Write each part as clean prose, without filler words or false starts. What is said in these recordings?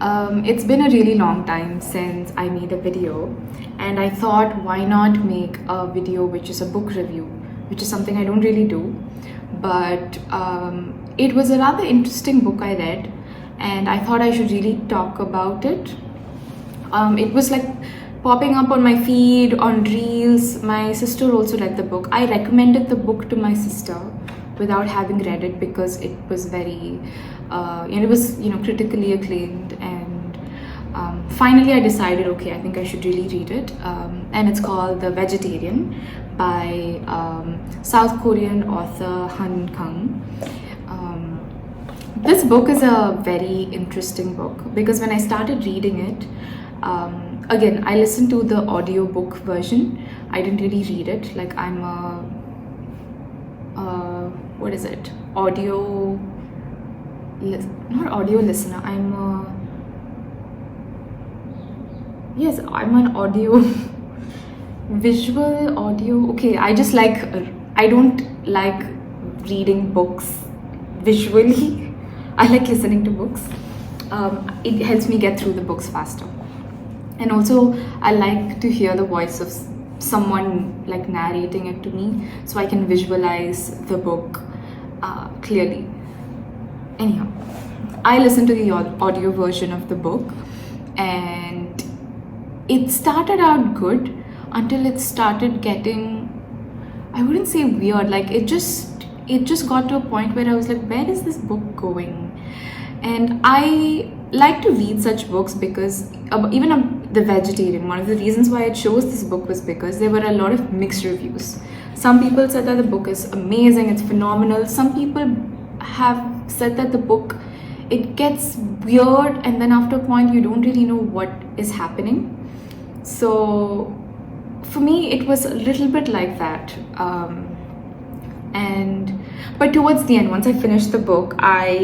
It's been a really long time since I made a video, and I thought, why not make a video which is a book review, which is something I don't really do. But it was a rather interesting book I read, and I thought I should really talk about it. It was like popping up on my feed, on Reels. My sister also read the book. I recommended the book to my sister without having read it because it was very, it was critically acclaimed. And finally, I decided, okay, I think I should really read it. And it's called The Vegetarian by South Korean author Han Kang. This book is a very interesting book because when I started reading it, again, I listened to the audiobook version. I didn't really read it. Like, I'm a what is it? Not audio listener. I'm an audio visual audio. Okay, I don't like reading books visually. I like listening to books. It helps me get through the books faster. And also, I like to hear the voice of someone like narrating it to me so I can visualize the book clearly. Anyhow, I listened to the audio version of the book, and it started out good until it started getting, I wouldn't say weird, like it just got to a point where I was like, where is this book going? And I like to read such books because even The Vegetarian, one of the reasons why I chose this book was because there were a lot of mixed reviews. Some people said that the book is amazing, it's phenomenal. Some people have said that the book, it gets weird, and then after a point you don't really know what is happening. So for me it was a little bit like that. But towards the end, once I finished the book, I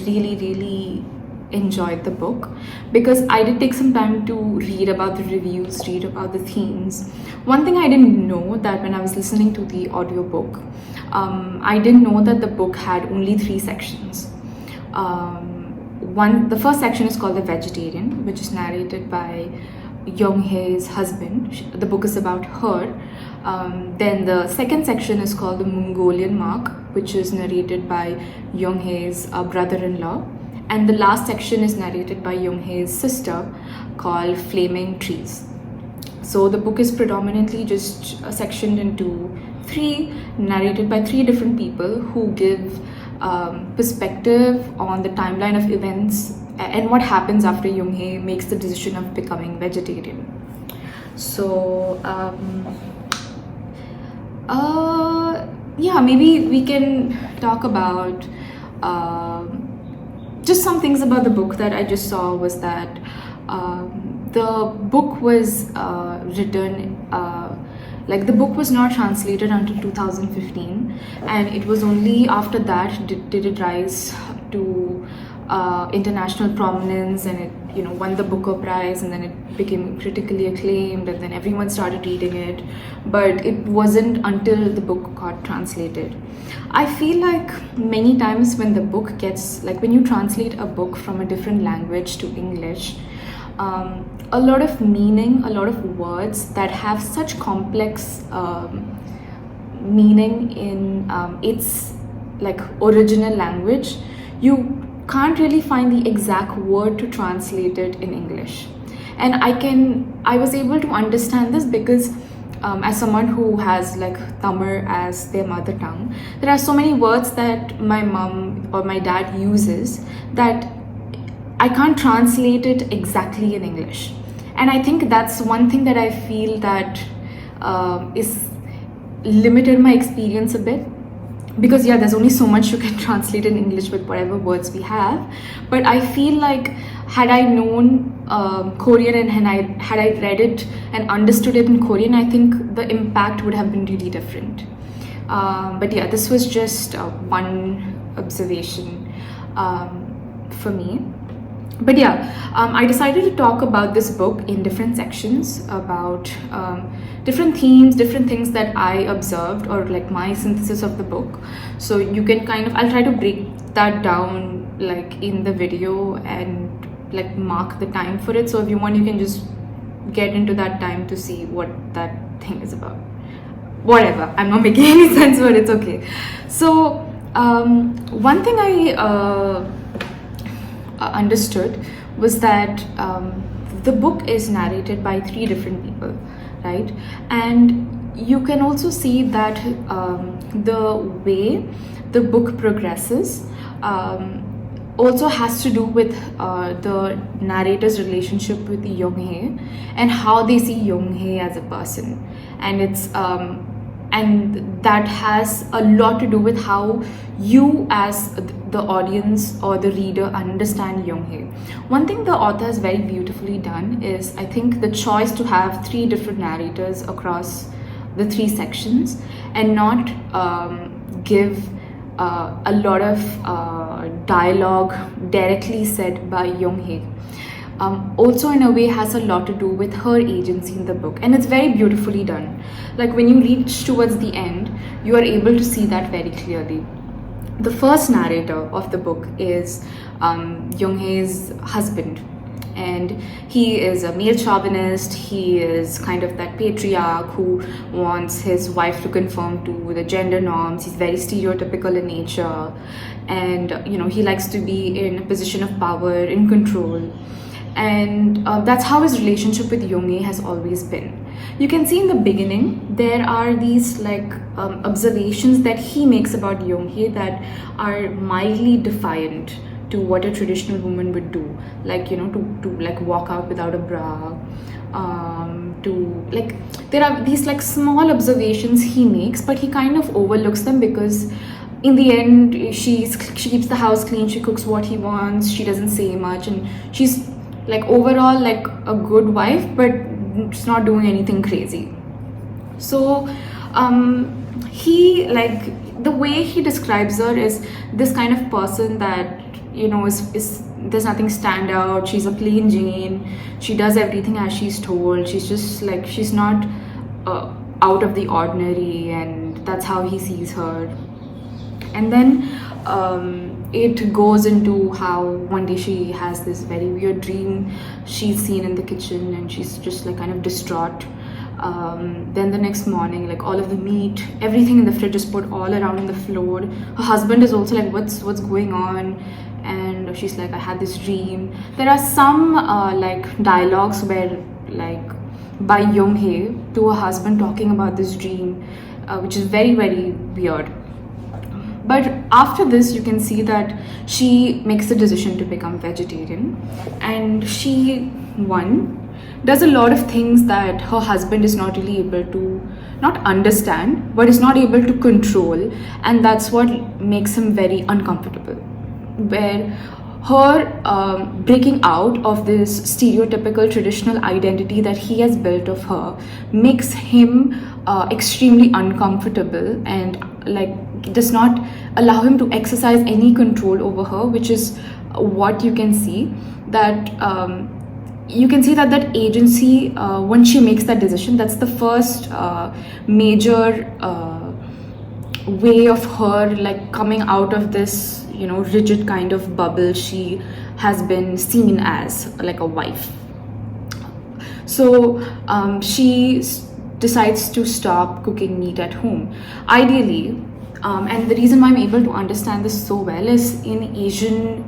really enjoyed the book because I did take some time to read about the reviews, read about the themes. One thing I didn't know that when I was listening to the audiobook, I didn't know that the book had only 3 sections. The first section is called The Vegetarian, which is narrated by Yong-He's husband. The book is about her. Then the second section is called The Mongolian Mark, which is narrated by Yong-He's brother-in-law. And the last section is narrated by Yong-He's sister, called Flaming Trees. So the book is predominantly just sectioned into 3, narrated by 3 different people who give perspective on the timeline of events and what happens after Yong-He makes the decision of becoming vegetarian. So maybe we can talk about just some things about the book that I just saw was that the book was written, the book was not translated until 2015, and it was only after that did it rise to international prominence, and it won the Booker Prize, and then it became critically acclaimed, and then everyone started reading it. But it wasn't until the book got translated. I feel like many times when the book gets, like when you translate a book from a different language to English, a lot of meaning, a lot of words that have such complex meaning in its like original language, you can't really find the exact word to translate it in English. And I was able to understand this because as someone who has like Tamil as their mother tongue, there are so many words that my mom or my dad uses that I can't translate it exactly in English. And I think that's one thing that I feel that is limited my experience a bit. Because there's only so much you can translate in English with whatever words we have. But I feel like had I known Korean and had I read it and understood it in Korean, I think the impact would have been really different. But this was just one observation for me. But I decided to talk about this book in different sections about different themes, different things that I observed, or like my synthesis of the book. So you can I'll try to break that down like in the video and like mark the time for it. So if you want, you can just get into that time to see what that thing is about. Whatever, I'm not making any sense, but it's okay. So one thing I understood was that the book is narrated by 3 different people, right? And you can also see that the way the book progresses also has to do with the narrator's relationship with Yong-He and how they see Yong-He as a person. And it's and that has a lot to do with how you as the audience or the reader understand Yong-He. One thing the author has very beautifully done is, I think, the choice to have 3 different narrators across the 3 sections and not give a lot of dialogue directly said by Yong-He. Also in a way has a lot to do with her agency in the book, and it's very beautifully done. Like when you reach towards the end, you are able to see that very clearly. The first narrator of the book is Yong-He's husband, and he is a male chauvinist. He is kind of that patriarch who wants his wife to conform to the gender norms. He's very stereotypical in nature, and he likes to be in a position of power, in control. And that's how his relationship with Yong-He has always been. You can see in the beginning there are these observations that he makes about Yong-He that are mildly defiant to what a traditional woman would do, like to walk out without a bra, there are these small observations he makes, but he kind of overlooks them because in the end she keeps the house clean, she cooks what he wants, she doesn't say much, and she's overall a good wife, but she's not doing anything crazy. So he the way he describes her is this kind of person that is there's nothing stand out. She's a plain Jane. She does everything as she's told. She's just she's not out of the ordinary, and that's how he sees her. And then it goes into how one day she has this very weird dream she's seen in the kitchen, and she's just kind of distraught. Then the next morning, all of the meat, everything in the fridge is put all around the floor. Her husband is also what's going on? And she's I had this dream. There are some dialogues where by Yong-He to her husband talking about this dream, which is very, very weird. But after this, you can see that she makes the decision to become vegetarian, and she does a lot of things that her husband is not really able to not understand, but is not able to control, and that's what makes him very uncomfortable. Where her breaking out of this stereotypical traditional identity that he has built of her makes him extremely uncomfortable, and does not allow him to exercise any control over her, which is what you can see that that agency when she makes that decision. That's the first major way of her coming out of this rigid kind of bubble she has been seen as a wife. So she decides to stop cooking meat at home. Ideally, and the reason why I'm able to understand this so well is in Asian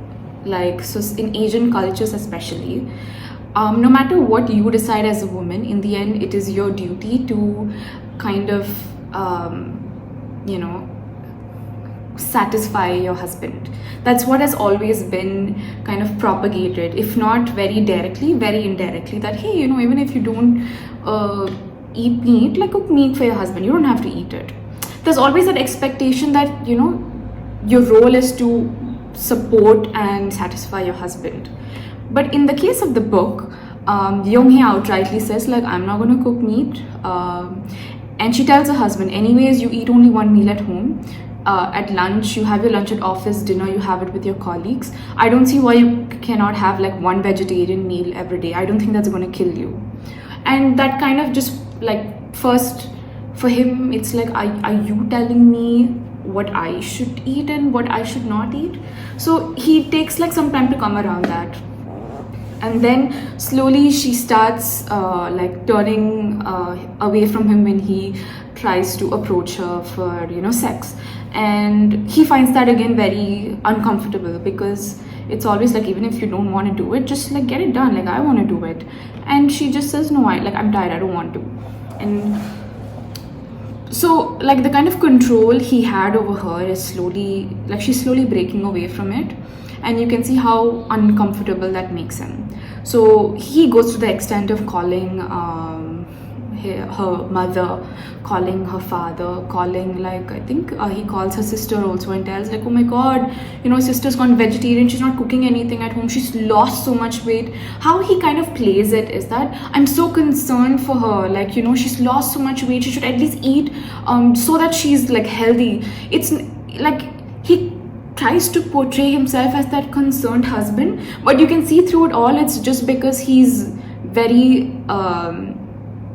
in Asian cultures especially, no matter what you decide as a woman, in the end it is your duty to kind of satisfy your husband. That's what has always been kind of propagated, if not very directly, very indirectly, that hey, even if you don't eat meat, cook meat for your husband, you don't have to eat it. There's always that expectation that your role is to support and satisfy your husband. But in the case of the book, Yong-He outrightly says I'm not going to cook meat, and she tells her husband, anyways, you eat only one meal at home. At lunch, you have your lunch at office, dinner, you have it with your colleagues. I don't see why you cannot have one vegetarian meal every day. I don't think that's going to kill you. And that kind of just first for him, it's are you telling me what I should eat and what I should not eat? So he takes some time to come around that. And then slowly she starts like turning away from him when he tries to approach her for, you know, sex. And he finds that again very uncomfortable, because it's always like, even if you don't want to do it, just like get it done, like I want to do it. And she just says, no, I'm tired, I don't want to. And so like the kind of control he had over her is slowly, like she's slowly breaking away from it, and you can see how uncomfortable that makes him. So he goes to the extent of calling her mother, calling her father, calling, like, I think he calls her sister also, and tells like, oh my god, you know, sister's gone vegetarian, she's not cooking anything at home, she's lost so much weight. How he kind of plays it is that I'm so concerned for her, like, you know, she's lost so much weight, she should at least eat so that she's like healthy. It's like he tries to portray himself as that concerned husband, but you can see through it all, it's just because he's very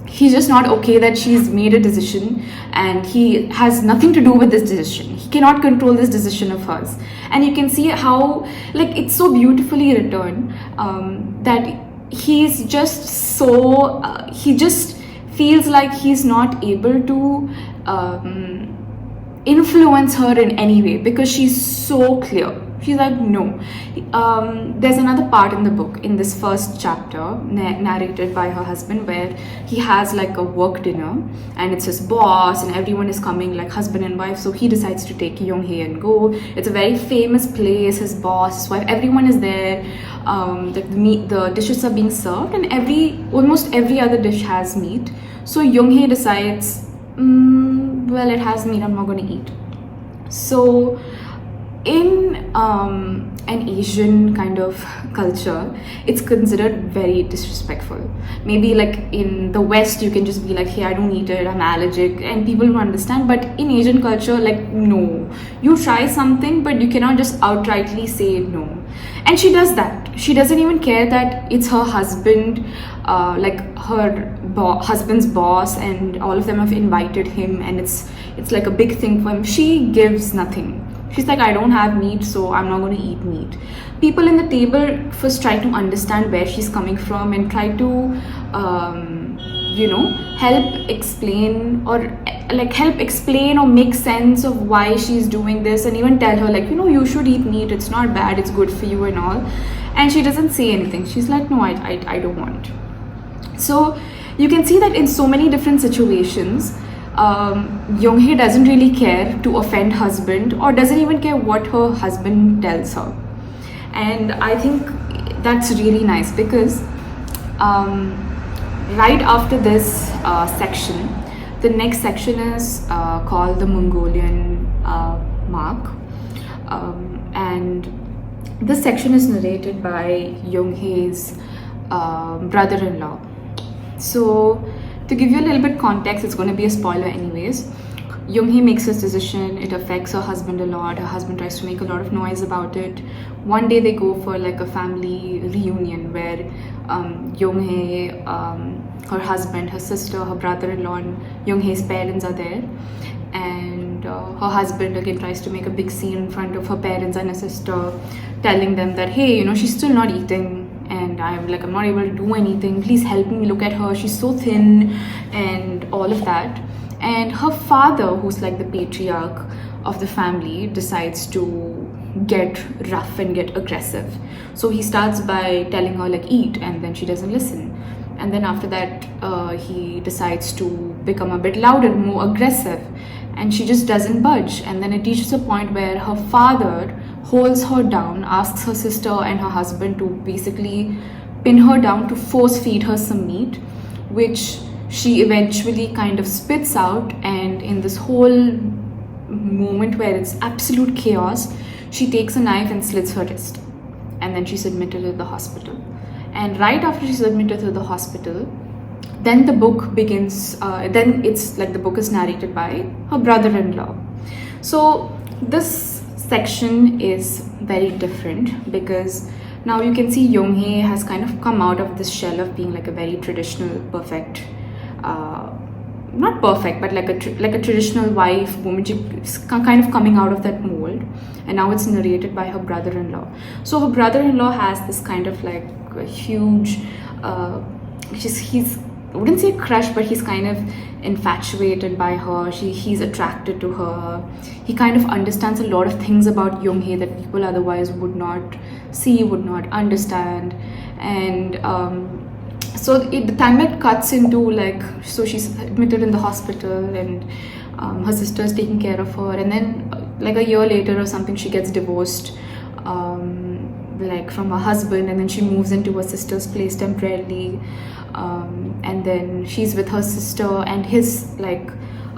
he's just not okay that she's made a decision, and he has nothing to do with this decision. He cannot control this decision of hers. And you can see how, like, it's so beautifully written, that he's just so he just feels like he's not able to influence her in any way, because she's so clear. She's like, no. There's another part in the book, in this first chapter, narrated by her husband, where he has like a work dinner, and it's his boss, and everyone is coming, like husband and wife. So he decides to take Yong-He and go. It's a very famous place. His boss, his wife, everyone is there. The dishes are being served, and almost every other dish has meat. So Yong-He decides, well, it has meat, I'm not going to eat. So in an Asian kind of culture, it's considered very disrespectful. Maybe like in the West, you can just be like, hey, I don't eat it, I'm allergic, and people will understand. But in Asian culture, like, no, you try something, but you cannot just outrightly say no. And she does that. She doesn't even care that it's her husband, like her husband's boss, and all of them have invited him, and it's like a big thing for him. She gives nothing. She's like, I don't have meat, so I'm not going to eat meat. People in the table first try to understand where she's coming from, and try to, help explain or make sense of why she's doing this, and even tell her, like, you should eat meat, it's not bad, it's good for you and all. And she doesn't say anything. She's like, no, I don't want. So you can see that in so many different situations, Yong-He doesn't really care to offend husband, or doesn't even care what her husband tells her. And I think that's really nice, because right after this section, the next section is called the Mongolian mark, and this section is narrated by Yong-He's brother-in-law. So to give you a little bit context, it's going to be a spoiler anyways. Yong-He makes his decision. It affects her husband a lot. Her husband tries to make a lot of noise about it. One day they go for like a family reunion where Yong-He, her husband, her sister, her brother-in-law, and Yong-He's parents are there. And her husband again tries to make a big scene in front of her parents and her sister, telling them that, hey, she's still not eating, and I'm not able to do anything, please help me, look at her, she's so thin, and all of that. And her father, who's like the patriarch of the family, decides to get rough and get aggressive. So he starts by telling her, like, eat, and then she doesn't listen. And then after that, he decides to become a bit louder, more aggressive, and she just doesn't budge. And then it reaches a point where her father holds her down, asks her sister and her husband to basically pin her down to force feed her some meat, which she eventually kind of spits out. And in this whole moment where it's absolute chaos, she takes a knife and slits her wrist, and then she's admitted to the hospital. And right after she's admitted to the hospital, then the book begins, then it's like the book is narrated by her brother-in-law. So this section is very different, because now you can see Yong-He has kind of come out of this shell of being like a very traditional, perfect not perfect, but like a traditional wife woman. She's kind of coming out of that mold, and now it's narrated by her brother-in-law. So her brother-in-law has this kind of like a huge, he's, I wouldn't say crush, but he's kind of infatuated by her. He's attracted to her. He kind of understands a lot of things about Yong-He that people otherwise would not see, would not understand. And so the timeline cuts into like, so she's admitted in the hospital, and her sister is taking care of her, and then like a year later or something, she gets divorced like from her husband, and then she moves into her sister's place temporarily, and then she's with her sister and his like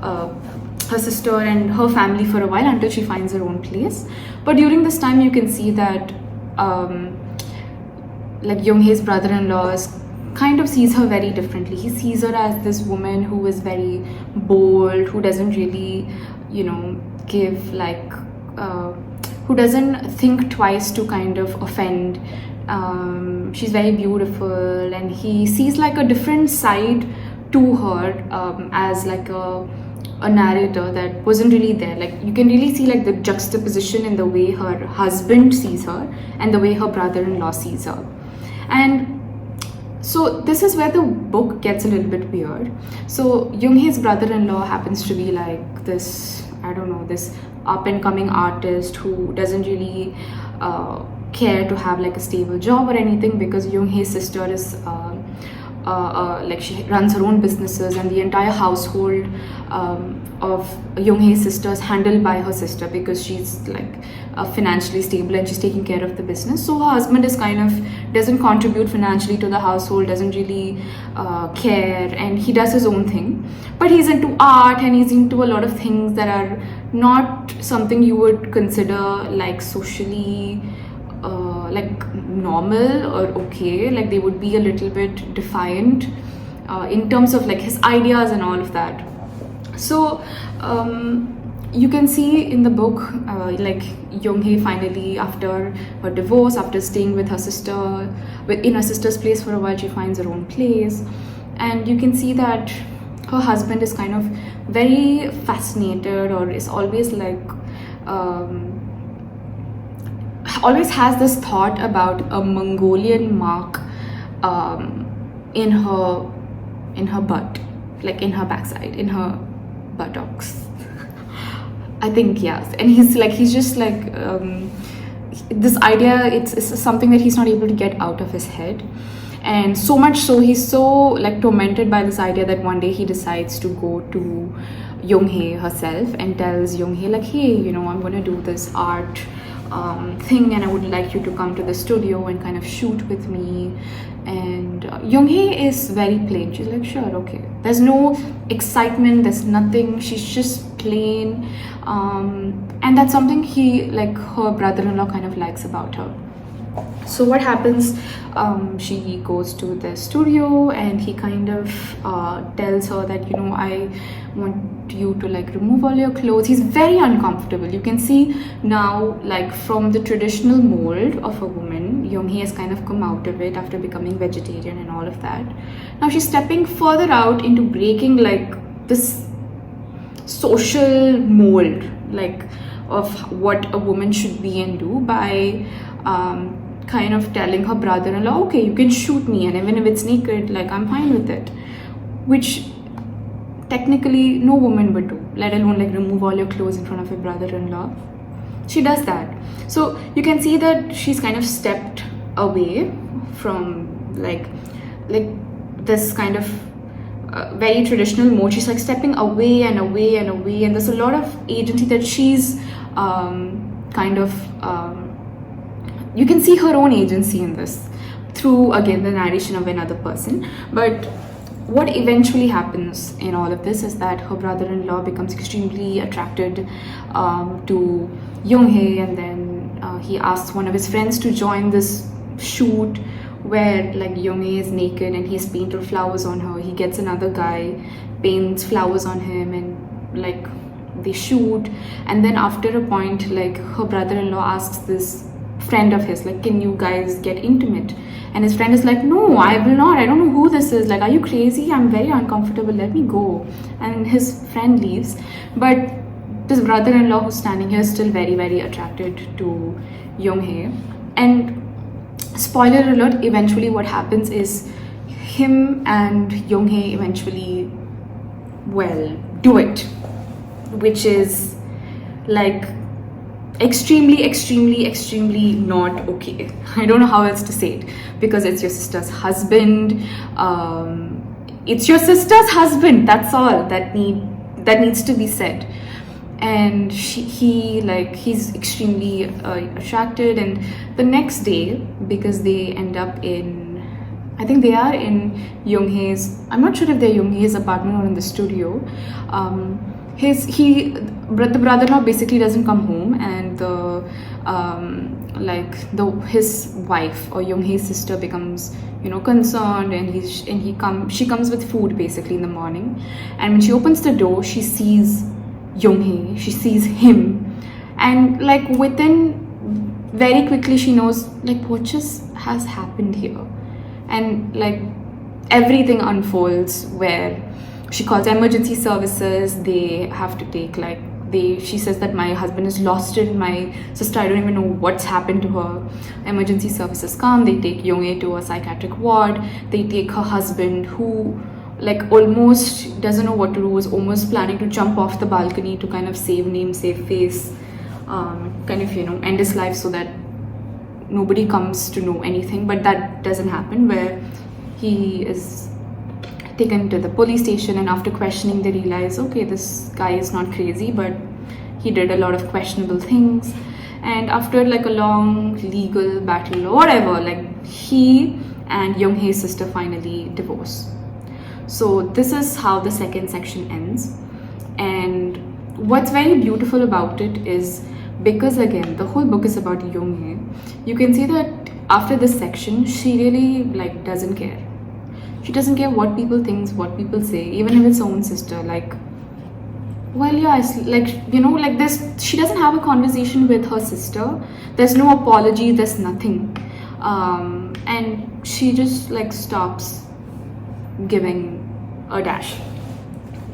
her sister and her family for a while until she finds her own place. But during this time you can see that like Yong-He's brother-in-law kind of sees her very differently. He sees her as this woman who is very bold, who doesn't really, you know, give like who doesn't think twice to kind of offend. She's very beautiful, and he sees like a different side to her as like a narrator that wasn't really there. Like you can really see like the juxtaposition in the way her husband sees her and the way her brother-in-law sees her. And so this is where the book gets a little bit weird. So Yong-He's brother-in-law happens to be like this, I don't know, this up-and-coming artist who doesn't really care to have like a stable job or anything, because Yong-He's sister is like she runs her own businesses, and the entire household of Yong-He's sister is handled by her sister because she's like financially stable and she's taking care of the business. So her husband is kind of doesn't contribute financially to the household, doesn't really care, and he does his own thing. But he's into art, and he's into a lot of things that are not something you would consider like socially like normal or okay. Like they would be a little bit defiant in terms of like his ideas and all of that. So you can see in the book like Yong-He finally, after her divorce, after staying with her sister, in her sister's place for a while, she finds her own place, and you can see that her husband is kind of very fascinated, or is always like always has this thought about a Mongolian mark in her butt, like in her backside, in her buttocks. I think, yes. And he's just like this idea, it's something that he's not able to get out of his head. And so much so, he's so like tormented by this idea that one day he decides to go to Yong-He herself and tells Yong-He like, hey, you know, I'm gonna do this art thing, and I would like you to come to the studio and kind of shoot with me. And Yong-He is very plain. She's like, sure, okay. There's no excitement, there's nothing. She's just plain, and that's something her brother-in-law kind of likes about her. So what happens, she goes to the studio, and he kind of tells her that, you know, I want you to like remove all your clothes. He's very uncomfortable. You can see now, like from the traditional mold of a woman, Yong-He has kind of come out of it after becoming vegetarian and all of that. Now she's stepping further out into breaking like this social mold, like of what a woman should be and do, by kind of telling her brother-in-law, okay, you can shoot me, and even if it's naked, like I'm fine with it, which technically no woman would do, let alone like remove all your clothes in front of your brother-in-law. She does that. So you can see that she's kind of stepped away from like this kind of very traditional mode. She's like stepping away and away and away, and there's a lot of agency that she's kind of you can see her own agency in this through, again, the narration of another person. But what eventually happens in all of this is that her brother-in-law becomes extremely attracted to Yong-He, and then he asks one of his friends to join this shoot where like Yong-He is naked and he's painted flowers on her. He gets another guy, paints flowers on him, and like they shoot. And then after a point, like her brother-in-law asks this friend of his, like, can you guys get intimate? And his friend is like, no, I will not, I don't know who this is, like, are you crazy? I'm very uncomfortable, let me go. And his friend leaves, but this brother-in-law who's standing here is still very, very attracted to Yong-He. And spoiler alert, eventually what happens is him and Yong-He eventually, well, do it, which is like extremely not okay. I don't know how else to say it, because it's your sister's husband. It's your sister's husband, that's all that needs to be said. And he's extremely attracted, and the next day, because they end up in, I think they are in Yong-He's, I'm not sure if they're Yong-He's apartment or in the studio. The brother-in-law basically doesn't come home, and his wife or Yong-He's sister becomes, concerned, and she comes with food basically in the morning, and when she opens the door, she sees Yong-He, she sees him, and like within very quickly she knows like what just has happened here, and like everything unfolds where she calls emergency services. They have to take she says that my husband is lost in my sister, I don't even know what's happened to her. Emergency services come, they take Yong-He to a psychiatric ward, they take her husband, who like almost doesn't know what to do, was almost planning to jump off the balcony to kind of save name, save face, end his life so that nobody comes to know anything. But that doesn't happen, where he is taken to the police station, and after questioning they realize, okay, this guy is not crazy, but he did a lot of questionable things. And after like a long legal battle or whatever, like he and Yong-He's sister finally divorce. So this is how the second section ends. And what's very beautiful about it is, because again the whole book is about Yong-He, you can see that after this section she really like doesn't care. She doesn't care what people think, what people say, even if it's her own sister. Like, well, yeah, it's like, like this, she doesn't have a conversation with her sister. There's no apology, there's nothing. And she just like stops giving a dash.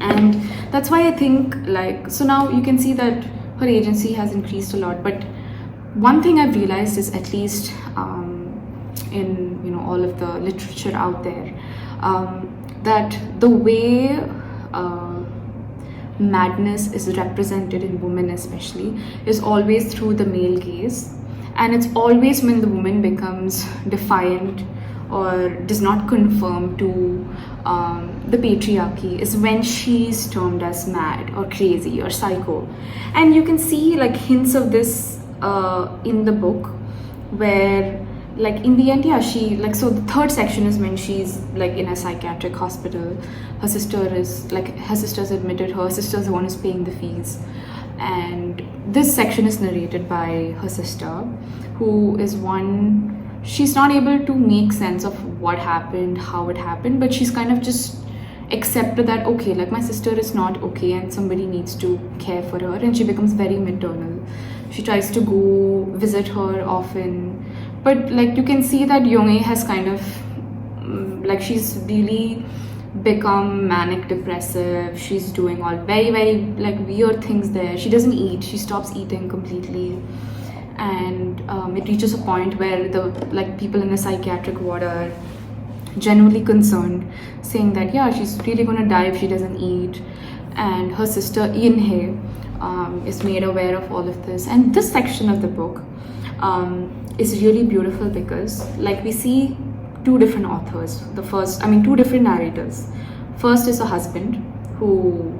And that's why I think like, so now you can see that her agency has increased a lot. But one thing I've realized is, at least in all of the literature out there, that the way madness is represented in women especially is always through the male gaze, and it's always when the woman becomes defiant or does not conform to the patriarchy is when she's termed as mad or crazy or psycho. And you can see like hints of this in the book, where like in the end, yeah, she like, so the third section is when she's like in a psychiatric hospital. Her sister's admitted, her sister's the one who's paying the fees. And this section is narrated by her sister, who is one, she's not able to make sense of what happened, how it happened, but she's kind of just accepted that, okay, like my sister is not okay and somebody needs to care for her, and she becomes very maternal. She tries to go visit her often. But like you can see that Yong-He has kind of like, she's really become manic depressive. She's doing all very, very like weird things there. She doesn't eat, she stops eating completely. And it reaches a point where the like people in the psychiatric ward are genuinely concerned, saying that yeah, she's really gonna die if she doesn't eat. And her sister In-Hye is made aware of all of this. And this section of the book is really beautiful, because like we see two different authors. Two different narrators. First is a husband who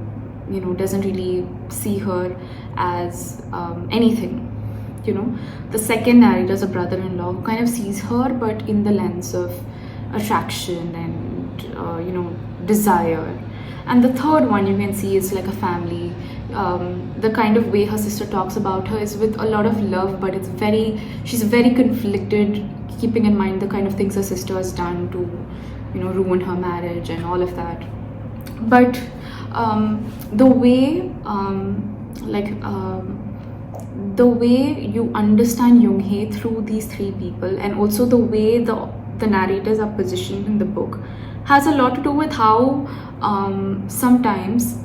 doesn't really see her as anything. The second narrator is a brother-in-law who kind of sees her, but in the lens of attraction and desire. And the third one you can see is like a family. The kind of way her sister talks about her is with a lot of love, but she's very conflicted, keeping in mind the kind of things her sister has done to ruin her marriage and all of that. But the way the way you understand Yong-He through these three people, and also the way the narrators are positioned in the book, has a lot to do with how sometimes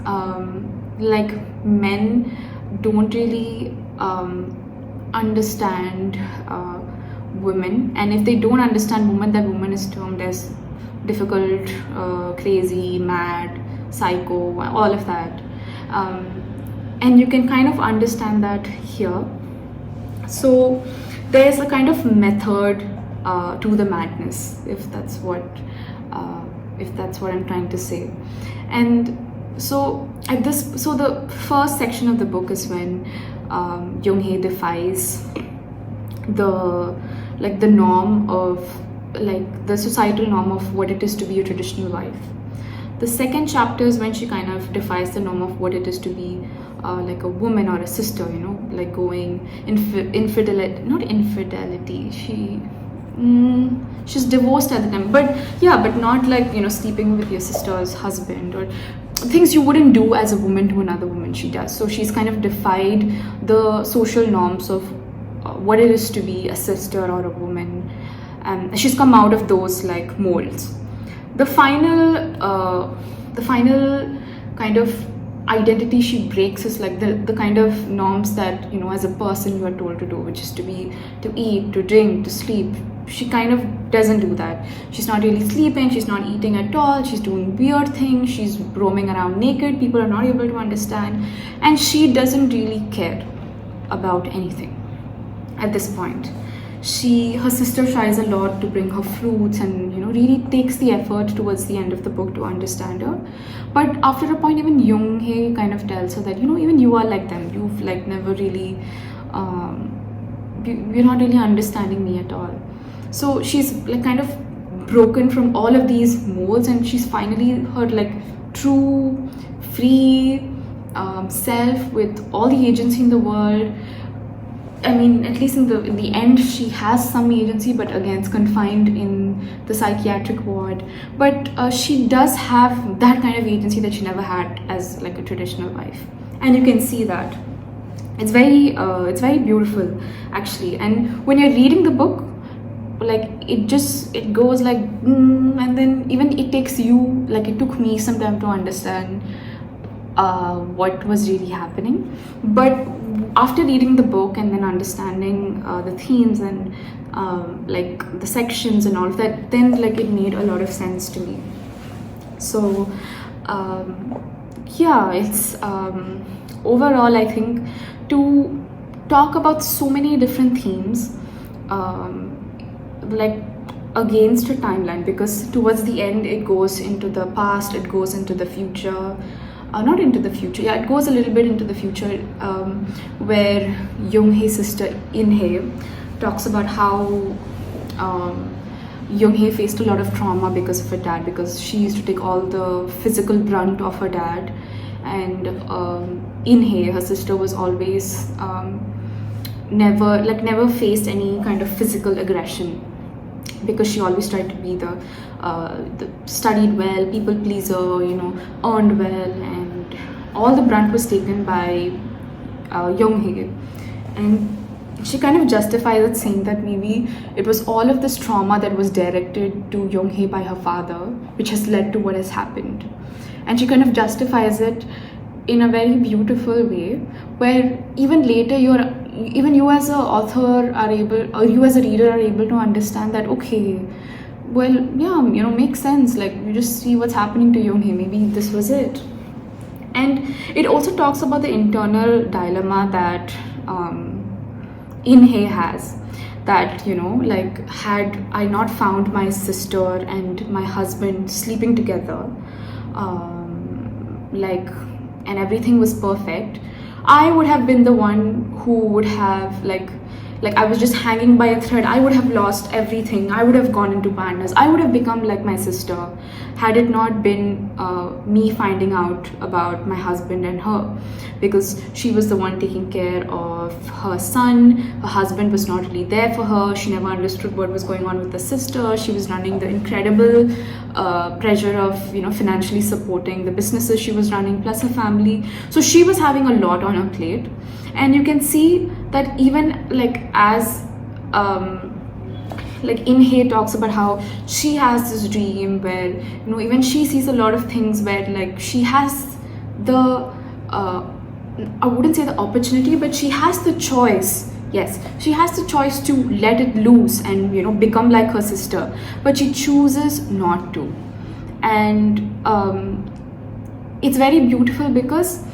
like men don't really understand women, and if they don't understand women, that woman is termed as difficult, crazy, mad, psycho, all of that. And you can kind of understand that here. So there's a kind of method to the madness, if that's what I'm trying to say. And so the first section of the book is when Yong-He defies the norm of, like, the societal norm of what it is to be a traditional wife. The second chapter is when she kind of defies the norm of what it is to be like a woman or a sister, like going not infidelity. She's divorced at the time, but not like, sleeping with your sister's husband or things you wouldn't do as a woman to another woman, she does. So she's kind of defied the social norms of what it is to be a sister or a woman, and she's come out of those like molds. The final kind of identity she breaks is like the kind of norms that, as a person you are told to do, which is to eat, to drink, to sleep. She kind of doesn't do that. She's not really sleeping, she's not eating at all, she's doing weird things, she's roaming around naked, people are not able to understand, and she doesn't really care about anything at this point. Her sister tries a lot to bring her fruits and, really takes the effort towards the end of the book to understand her. But after a point, even Yong-He kind of tells her that, even you are like them. You've like never really, you're not really understanding me at all. So she's like kind of broken from all of these molds, and she's finally her like true, free self with all the agency in the world. I mean, at least in the end, she has some agency, but again, it's confined in the psychiatric ward. But she does have that kind of agency that she never had as like a traditional wife, and you can see that. It's very beautiful, actually. And when you're reading the book, like it goes like, and then even it takes you, like it took me some time to understand what was really happening. But after reading the book and then understanding the themes and like the sections and all of that, then like it made a lot of sense to me. So it's overall, I think, to talk about so many different themes, like against a timeline, because towards the end it goes into the past, it goes into the future. Not into the future, it goes a little bit into the future, where Yong-He's sister In-Hye talks about how Yong-He faced a lot of trauma because of her dad, because she used to take all the physical brunt of her dad, and In-Hye, her sister, was always never faced any kind of physical aggression, because she always tried to be the studied well, people pleaser, earned well, and all the brunt was taken by Yong-He. And she kind of justifies it, saying that maybe it was all of this trauma that was directed to Yong-He by her father, which has led to what has happened. And she kind of justifies it in a very beautiful way, where even later even you as a author are able, or you as a reader are able to understand that, okay, well, yeah, makes sense. Like, you just see what's happening to Yong-He. Maybe this was it. And it also talks about the internal dilemma that In-Hye has. That, like, had I not found my sister and my husband sleeping together, and everything was perfect, I would have been the one who would have like I was just hanging by a thread. I would have lost everything. I would have gone into madness. I would have become like my sister, had it not been me finding out about my husband and her, because she was the one taking care of her son. Her husband was not really there for her. She never understood what was going on with the sister. She was running the incredible pressure of, you know, financially supporting the businesses she was running plus her family. So she was having a lot on her plate, and you can see that even like as like In-Hye talks about how she has this dream where, you know, even she sees a lot of things where like she has the I wouldn't say the opportunity, but she has the choice. Yes, she has the choice to let it loose and, you know, become like her sister, but she chooses not to. And it's very beautiful because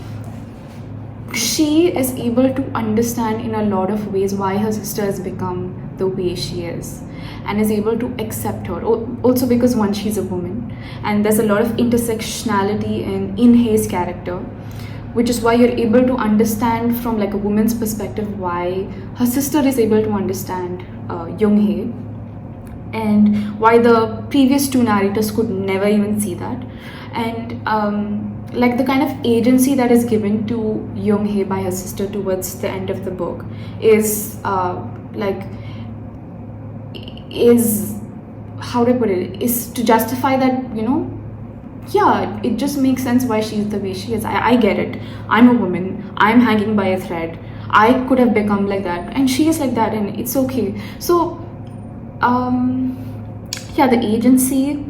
she is able to understand in a lot of ways why her sister has become the way she is, and is able to accept her. Also because, one, she's a woman, and there's a lot of intersectionality in Hye's character, which is why you're able to understand from like a woman's perspective why her sister is able to understand Yong-He, and why the previous two narrators could never even see that. And like the kind of agency that is given to Yong-He by her sister towards the end of the book is is, how do I put it, is to justify that, you know, yeah, it just makes sense why she's the way she is. I get it. I'm a woman. I'm hanging by a thread. I could have become like that, and she is like that, and it's okay. So, yeah, the agency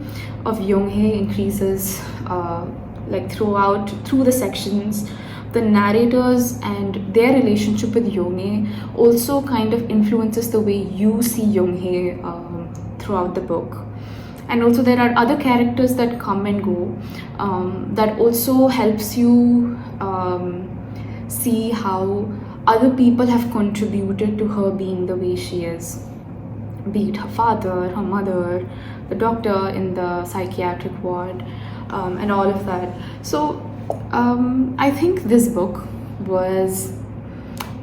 of Yong-He increases like through the sections. The narrators and their relationship with Yong-He also kind of influences the way you see Yong-He throughout the book. And also there are other characters that come and go that also helps you see how other people have contributed to her being the way she is, be it her father, her mother, the doctor in the psychiatric ward, and all of that. So I think this book was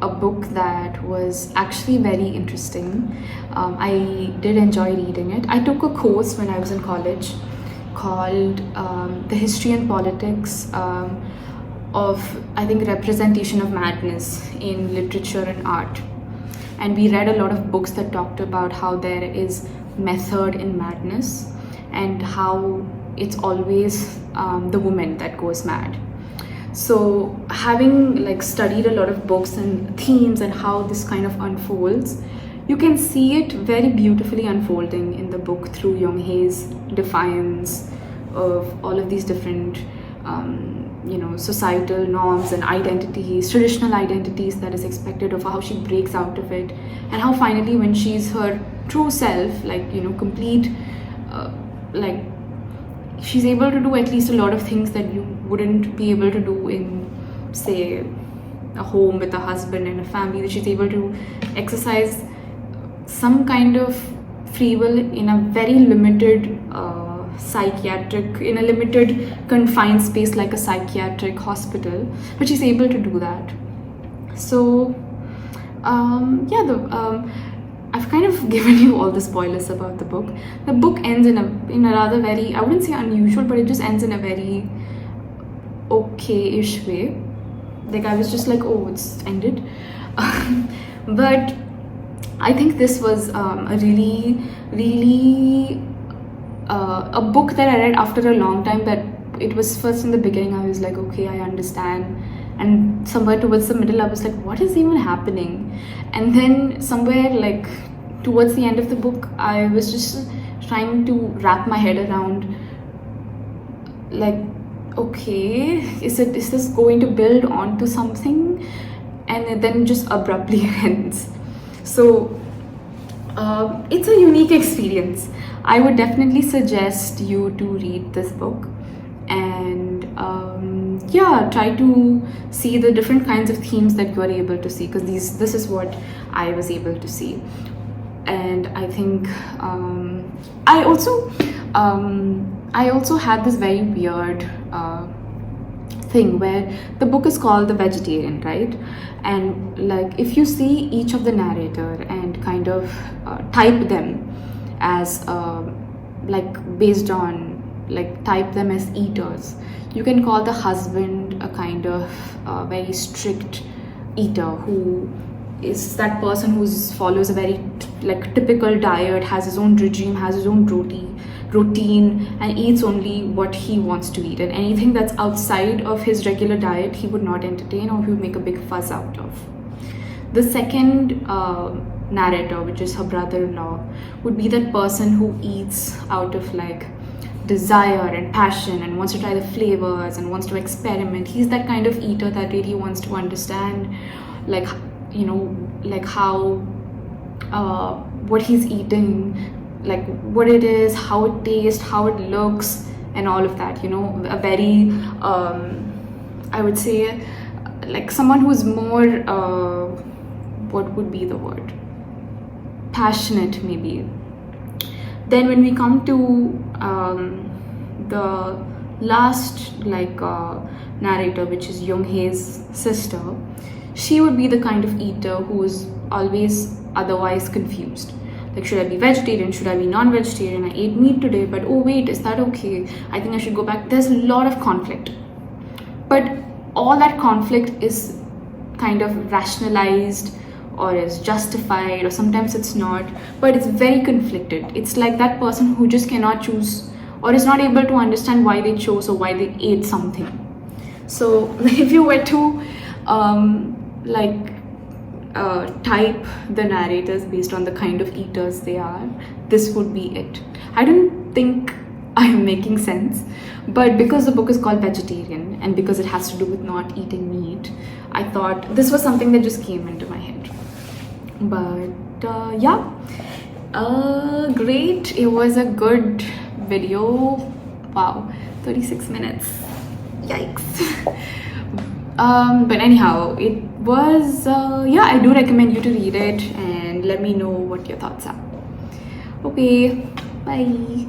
a book that was actually very interesting. I did enjoy reading it. I took a course when I was in college called The History and Politics of, I think, Representation of Madness in Literature and Art. And we read a lot of books that talked about how there is method in madness and how it's always the woman that goes mad. So having like studied a lot of books and themes and how this kind of unfolds, you can see it very beautifully unfolding in the book through Yong-He's defiance of all of these different you know, societal norms and identities, traditional identities that is expected of her, how she breaks out of it, and how finally when she's her true self, like, you know, complete like she's able to do at least a lot of things that you wouldn't be able to do in, say, a home with a husband and a family, that she's able to exercise some kind of free will in a very limited psychiatric, in a limited confined space like a psychiatric hospital, but she's able to do that. So yeah, I've kind of given you all the spoilers about the book. The book ends in a rather very, I wouldn't say unusual, but it just ends in a very okay-ish way. Like I was just like, oh, it's ended. But I think this was a really, really a book that I read after a long time, that it was first in the beginning I was like, okay, I understand, and somewhere towards the middle I was like, what is even happening? And then somewhere like towards the end of the book I was just trying to wrap my head around, like, okay, is this going to build onto something? And it then just abruptly ends. So it's a unique experience. I would definitely suggest you to read this book and yeah, try to see the different kinds of themes that you are able to see, because this is what I was able to see. And I think I also had this very weird thing where the book is called The Vegetarian, right? And like if you see each of the narrator and kind of type them as like based on, like type them as eaters, you can call the husband a kind of very strict eater, who is that person who follows a very like typical diet, has his own regime, has his own routine and eats only what he wants to eat, and anything that's outside of his regular diet he would not entertain or he would make a big fuss out of. The second narrator, which is her brother-in-law, would be that person who eats out of like desire and passion and wants to try the flavors and wants to experiment. He's that kind of eater that really wants to understand, like, you know, like how what he's eating, like what it is, how it tastes, how it looks, and all of that. You know, a very I would say like someone who's more what would be the word, passionate maybe. Then when we come to the last like narrator, which is Yong-He's sister, she would be the kind of eater who is always otherwise confused. Like, should I be vegetarian? Should I be non-vegetarian? I ate meat today, but oh wait, is that okay? I think I should go back. There's a lot of conflict. But all that conflict is kind of rationalized or is justified, or sometimes it's not, but it's very conflicted. It's like that person who just cannot choose or is not able to understand why they chose or why they ate something. So if you were to type the narrators based on the kind of eaters they are, this would be it. I don't think I'm making sense, but because the book is called Vegetarian and because it has to do with not eating meat, I thought this was something that just came into my head. But yeah, great. It was a good video. Wow, 36 minutes. Yikes. But anyhow, it was yeah, I do recommend you to read it and let me know what your thoughts are. Okay, bye.